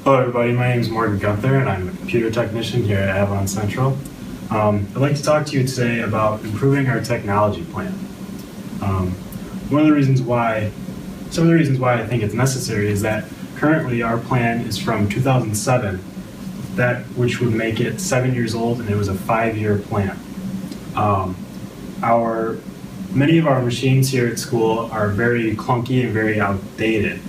Hello everybody, my name is Morgan Gunther and I'm a computer technician here at Avalon Central. I'd like to talk to you today about improving our technology plan. Some of the reasons why I think it's necessary is that currently our plan is from 2007, which would make it 7 years old, and it was a 5-year plan. Many of our machines here at school are very clunky and very outdated,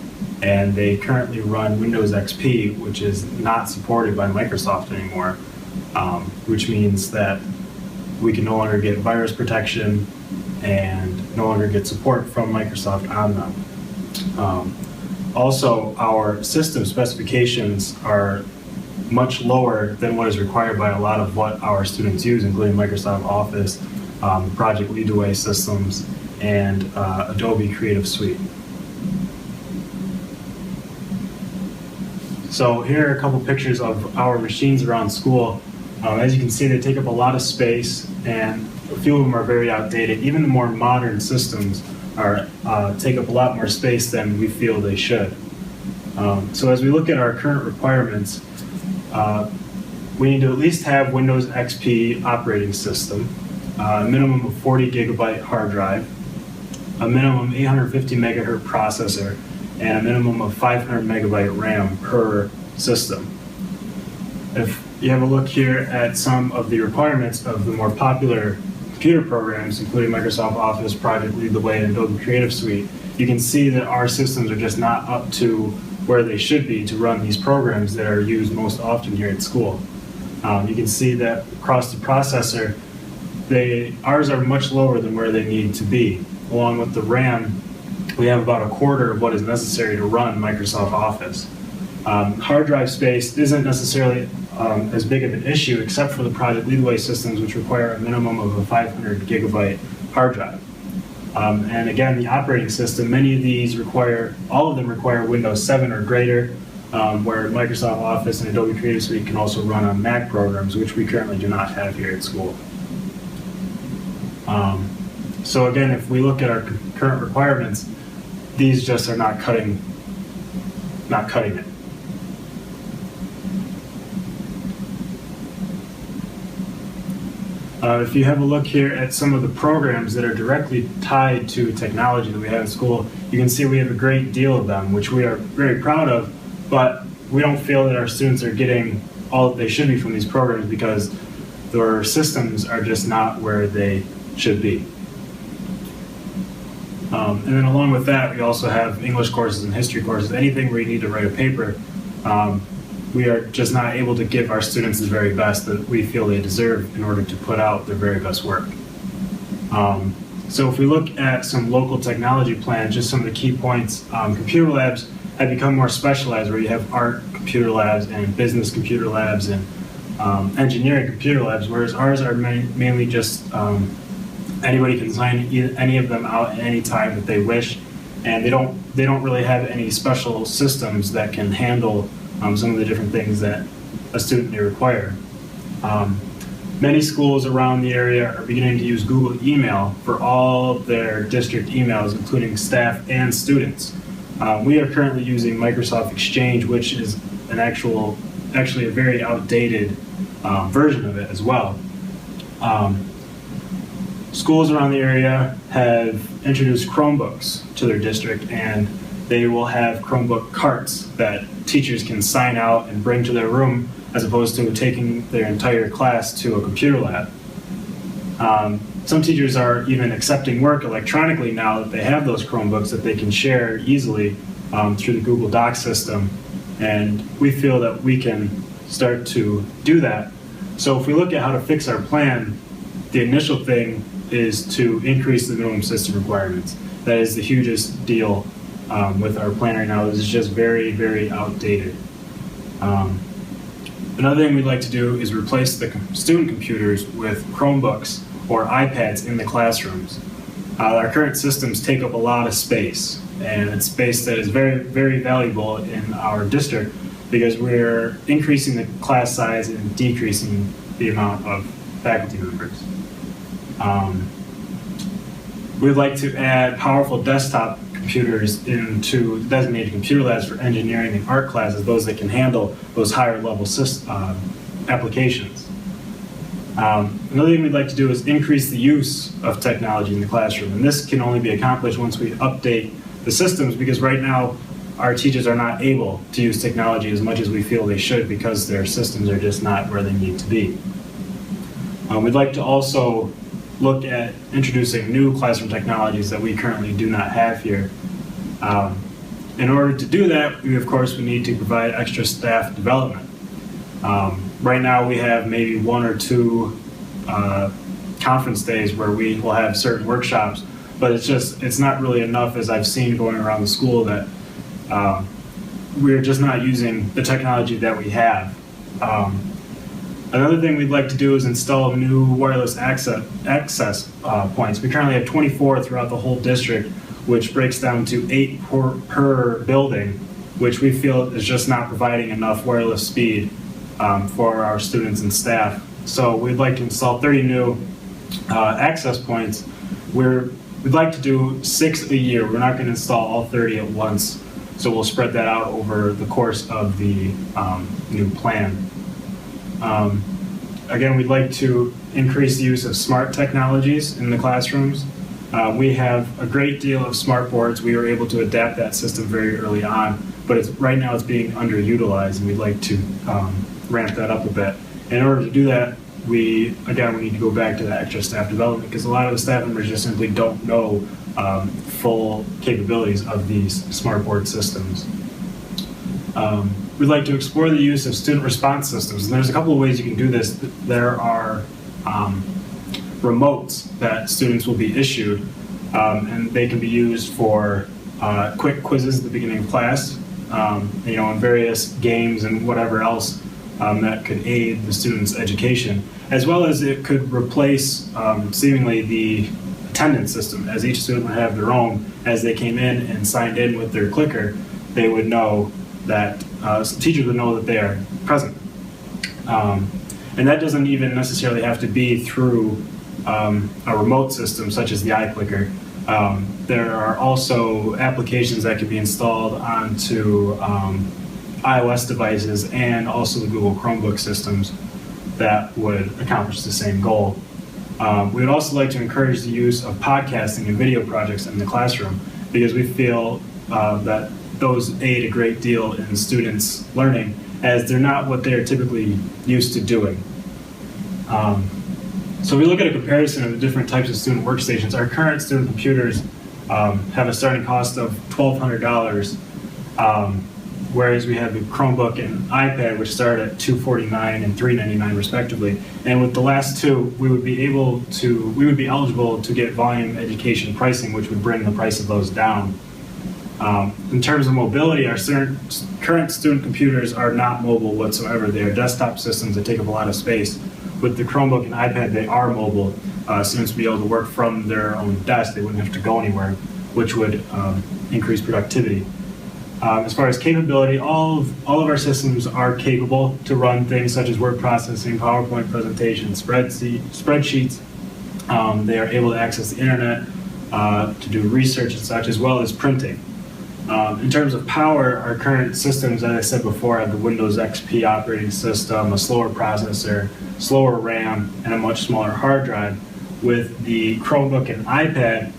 and they currently run Windows XP, which is not supported by Microsoft anymore, which means that we can no longer get virus protection and no longer get support from Microsoft on them. Also, our system specifications are much lower than what is required by a lot of what our students use, including Microsoft Office, Project Leadway systems, and Adobe Creative Suite. So here are a couple pictures of our machines around school. As you can see, they take up a lot of space, and a few of them are very outdated. Even the more modern systems take up a lot more space than we feel they should. So as we look at our current requirements, we need to at least have Windows XP operating system, a minimum of 40 gigabyte hard drive, a minimum 850 megahertz processor, and a minimum of 500 megabyte RAM per system. If you have a look here at some of the requirements of the more popular computer programs, including Microsoft Office, Project Leadway, and Adobe Creative Suite, you can see that our systems are just not up to where they should be to run these programs that are used most often here at school. You can see that across the processor, ours are much lower than where they need to be. Along with the RAM, we have about a quarter of what is necessary to run Microsoft Office. Hard drive space isn't necessarily as big of an issue, except for the Project Leadway systems, which require a minimum of a 500 gigabyte hard drive. And again, the operating system, all of them require Windows 7 or greater, where Microsoft Office and Adobe Creative Suite can also run on Mac programs, which we currently do not have here at school. So again, if we look at our current requirements, these just are not cutting it. If you have a look here at some of the programs that are directly tied to technology that we have in school, you can see we have a great deal of them, which we are very proud of, but we don't feel that our students are getting all that they should be from these programs because their systems are just not where they should be. And then along with that, we also have English courses and history courses. Anything where you need to write a paper, we are just not able to give our students the very best that we feel they deserve in order to put out their very best work. So if we look at some local technology plans, just some of the key points, computer labs have become more specialized, where you have art computer labs and business computer labs and engineering computer labs, whereas ours are mainly just anybody can sign any of them out at any time that they wish, and they don't really have any special systems that can handle some of the different things that a student may require. Many schools around the area are beginning to use Google Email for all of their district emails, including staff and students. We are currently using Microsoft Exchange, which is actually a very outdated version of it as well. Schools around the area have introduced Chromebooks to their district, and they will have Chromebook carts that teachers can sign out and bring to their room, as opposed to taking their entire class to a computer lab. Some teachers are even accepting work electronically now that they have those Chromebooks that they can share easily through the Google Docs system, and we feel that we can start to do that. So if we look at how to fix our plan, the initial thing is to increase the minimum system requirements. That is the hugest deal with our plan right now. This is just very, very outdated. Another thing we'd like to do is replace the student computers with Chromebooks or iPads in the classrooms. Our current systems take up a lot of space, and it's space that is very, very valuable in our district because we're increasing the class size and decreasing the amount of faculty members. We'd like to add powerful desktop computers into designated computer labs for engineering and art classes, those that can handle those higher level applications. Another thing we'd like to do is increase the use of technology in the classroom, and this can only be accomplished once we update the systems, because right now our teachers are not able to use technology as much as we feel they should because their systems are just not where they need to be. We'd like to also look at introducing new classroom technologies that we currently do not have here. In order to do that, we need to provide extra staff development. Right now we have maybe 1 or 2 conference days where we will have certain workshops, but it's not really enough, as I've seen going around the school, that we're just not using the technology that we have. Another thing we'd like to do is install new wireless access points. We currently have 24 throughout the whole district, which breaks down to 8 per building, which we feel is just not providing enough wireless speed for our students and staff. So we'd like to install 30 new access points. We'd like to do 6 a year. We're not going to install all 30 at once, so we'll spread that out over the course of the new plan. Again, we'd like to increase the use of smart technologies in the classrooms. We have a great deal of smart boards. We were able to adapt that system very early on, but right now it's being underutilized, and we'd like to ramp that up a bit. In order to do that, we need to go back to that extra staff development, because a lot of the staff members just simply don't know full capabilities of these smart board systems. We'd like to explore the use of student response systems, and there's a couple of ways you can do this. There are remotes that students will be issued, and they can be used for quick quizzes at the beginning of class, and various games and whatever else that could aid the student's education, as well as it could replace seemingly the attendance system, as each student would have their own. As they came in and signed in with their clicker, they would know that teachers would know that they are present. And that doesn't even necessarily have to be through a remote system such as the iClicker. There are also applications that can be installed onto iOS devices and also the Google Chromebook systems that would accomplish the same goal. We would also like to encourage the use of podcasting and video projects in the classroom, because we feel that those aid a great deal in students' learning, as they're not what they're typically used to doing. So we look at a comparison of the different types of student workstations. Our current student computers have a starting cost of $1,200, whereas we have the Chromebook and iPad, which start at $249 and $399 respectively. And with the last two, we would be eligible to get volume education pricing, which would bring the price of those down. In terms of mobility, our current student computers are not mobile whatsoever. They are desktop systems that take up a lot of space. With the Chromebook and iPad, they are mobile. Students would be able to work from their own desk. They wouldn't have to go anywhere, which would increase productivity. As far as capability, all of our systems are capable to run things such as word processing, PowerPoint presentations, spreadsheets. They are able to access the internet to do research and such, as well as printing. In terms of power, our current systems, as I said before, have the Windows XP operating system, a slower processor, slower RAM, and a much smaller hard drive. With the Chromebook and iPad,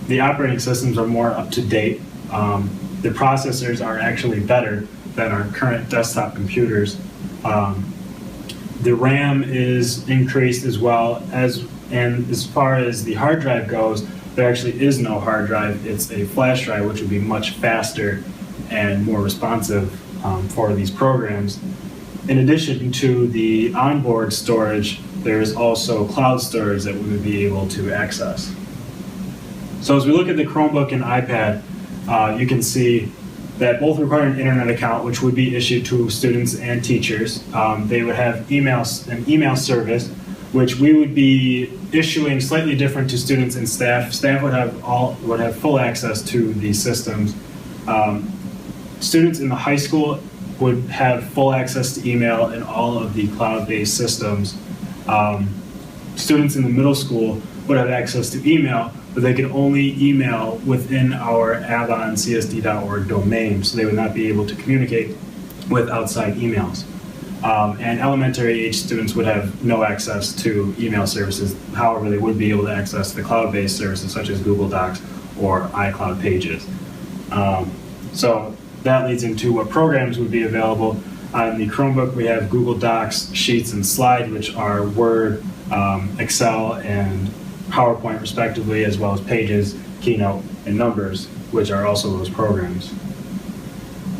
the operating systems are more up to date. The processors are actually better than our current desktop computers. The RAM is increased as well, and as far as the hard drive goes, there actually is no hard drive. It's a flash drive, which would be much faster and more responsive for these programs. In addition to the onboard storage, there's also cloud storage that we would be able to access. So as we look at the Chromebook and iPad, you can see that both require an internet account, which would be issued to students and teachers. They would have an email service, which we would be issuing slightly different to students and staff. Staff would have full access to these systems. Students in the high school would have full access to email and all of the cloud-based systems. Students in the middle school would have access to email, but they could only email within our avoncsd.org domain, so they would not be able to communicate with outside emails. And elementary age students would have no access to email services. However, they would be able to access the cloud-based services such as Google Docs or iCloud Pages. So that leads into what programs would be available. On the Chromebook, we have Google Docs, Sheets, and Slide, which are Word, Excel, and PowerPoint respectively, as well as Pages, Keynote, and Numbers, which are also those programs.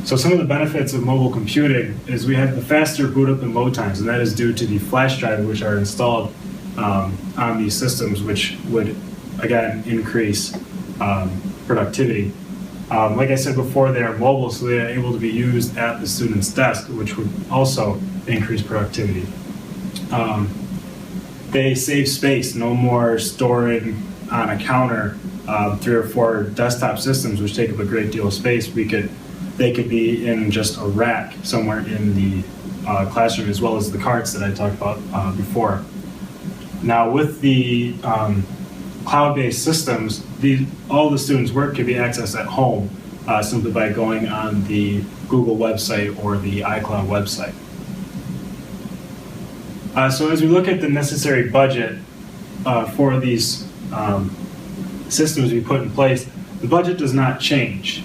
So some of the benefits of mobile computing is we have the faster boot up and load times, and that is due to the flash drives which are installed on these systems, which would, again, increase productivity. Like I said before, they are mobile, so they are able to be used at the student's desk, which would also increase productivity. They save space, no more storing on a counter 3 or 4 desktop systems, which take up a great deal of space. They could be in just a rack somewhere in the classroom, as well as the carts that I talked about before. Now, with the cloud-based systems, all the students' work can be accessed at home simply by going on the Google website or the iCloud website. So as we look at the necessary budget for these systems we put in place, the budget does not change.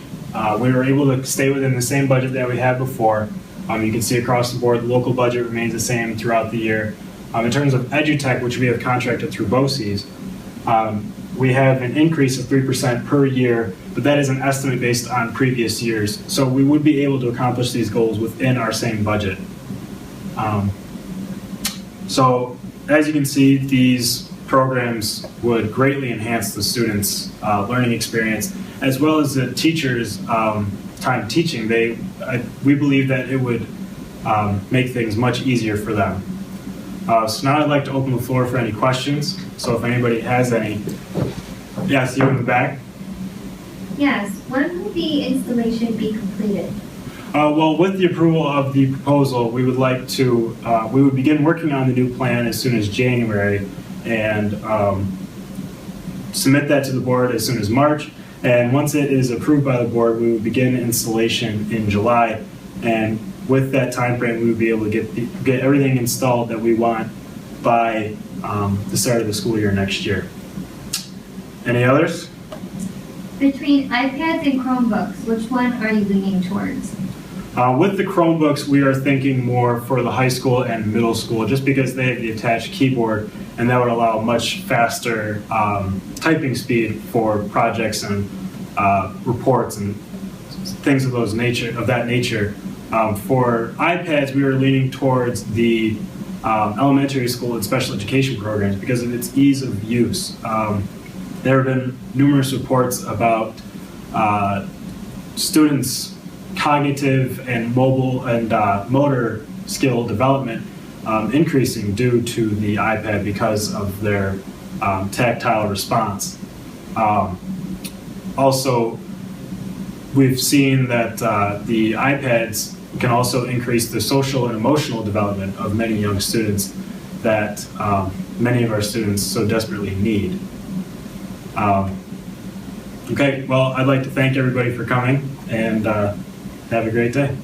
We were able to stay within the same budget that we had before. You can see across the board, the local budget remains the same throughout the year. In terms of EduTech, which we have contracted through BOCES, we have an increase of 3% per year, but that is an estimate based on previous years. So we would be able to accomplish these goals within our same budget. So as you can see, these programs would greatly enhance the students' learning experience, as well as the teachers' time teaching. We believe that it would make things much easier for them. So now I'd like to open the floor for any questions. So if anybody has any. Yes, you in the back. Yes. When will the installation be completed? Well, with the approval of the proposal, we would like to, we would begin working on the new plan as soon as January and submit that to the board as soon as March. And once it is approved by the board, we would begin installation in July. And with that time frame, we would be able to get everything installed that we want by the start of the school year next year. Any others? Between iPads and Chromebooks, which one are you leaning towards? With the Chromebooks, we are thinking more for the high school and middle school, just because they have the attached keyboard, and that would allow much faster typing speed for projects and reports and things of that nature. For iPads, we are leaning towards the elementary school and special education programs because of its ease of use. There have been numerous reports about students' cognitive and mobile and motor skill development increasing due to the iPad because of their tactile response. Also, we've seen that the iPads can also increase the social and emotional development of many young students that many of our students so desperately need. Okay, well, I'd like to thank everybody for coming and have a great day.